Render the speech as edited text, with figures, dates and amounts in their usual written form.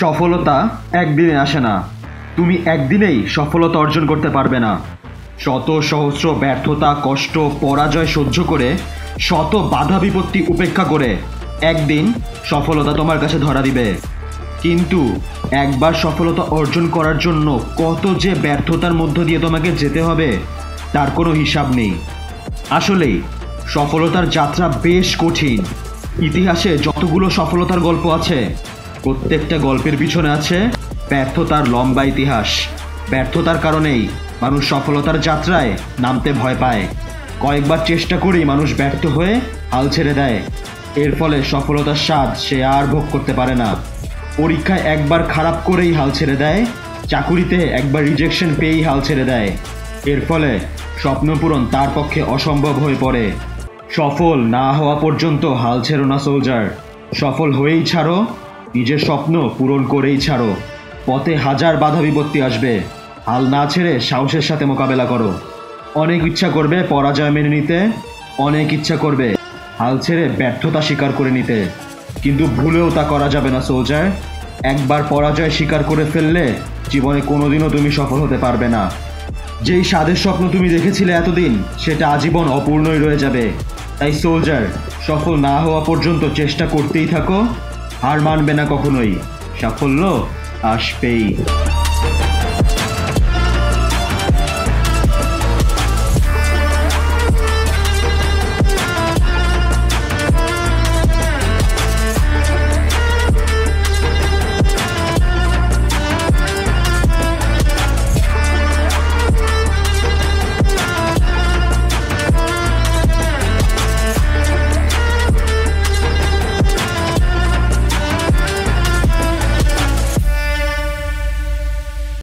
সফলতা একদিনে আসে না। তুমি একদিনেই সফলতা অর্জন করতে পারবে না। শত সহস্র ব্যর্থতা, কষ্ট, পরাজয় সহ্য করে, শত বাধা বিপত্তি উপেক্ষা করে একদিন সফলতা তোমার কাছে ধরা দিবে। কিন্তু একবার সফলতা অর্জন করার জন্য কত যে ব্যর্থতার মধ্য দিয়ে তোমাকে যেতে হবে তার কোনো হিসাব নেই। আসলেই সফলতার যাত্রা বেশ কঠিন। ইতিহাসে যতগুলো সফলতার গল্প আছে, প্রত্যেকটা গল্পের পিছনে আছে ব্যর্থতার লম্বা ইতিহাস। ব্যর্থতার কারণেই মানুষ সফলতার যাত্রায় নামতে ভয় পায়। কয়েকবার চেষ্টা করেই মানুষ ব্যর্থ হয়ে হাল ছেড়ে দেয়। এর ফলে সফলতার স্বাদ সে আর ভোগ করতে পারে না। পরীক্ষায় একবার খারাপ করেই হাল ছেড়ে দেয়, চাকুরিতে একবার রিজেকশন পেয়েই হাল ছেড়ে দেয়। এর ফলে স্বপ্ন পূরণ তার পক্ষে অসম্ভব হয়ে পড়ে। সফল না হওয়া পর্যন্ত হাল ছেড়ো না সোলজার। সফল হয়েই ছাড়ো, নিজের স্বপ্ন পূরণ করেই ছাড়ো। পথে হাজার বাধা বিপত্তি আসবে, হাল না ছেড়ে সাহসের সাথে মোকাবেলা করো। অনেক ইচ্ছা করবে পরাজয় মেনে নিতে, অনেক ইচ্ছা করবে হাল ছেড়ে ব্যর্থতা স্বীকার করে নিতে, কিন্তু ভুলেও তা করা যাবে না সোলজার। একবার পরাজয় স্বীকার করে ফেললে জীবনে কোনোদিনও তুমি সফল হতে পারবে না। যেই স্বাদের স্বপ্ন তুমি দেখেছিলে এতদিন, সেটা আজীবন অপূর্ণই রয়ে যাবে। তাই সোলজার, সফল না হওয়া পর্যন্ত চেষ্টা করতেই থাকো, হার মানবে না কখনোই, সাফল্য আসবেই।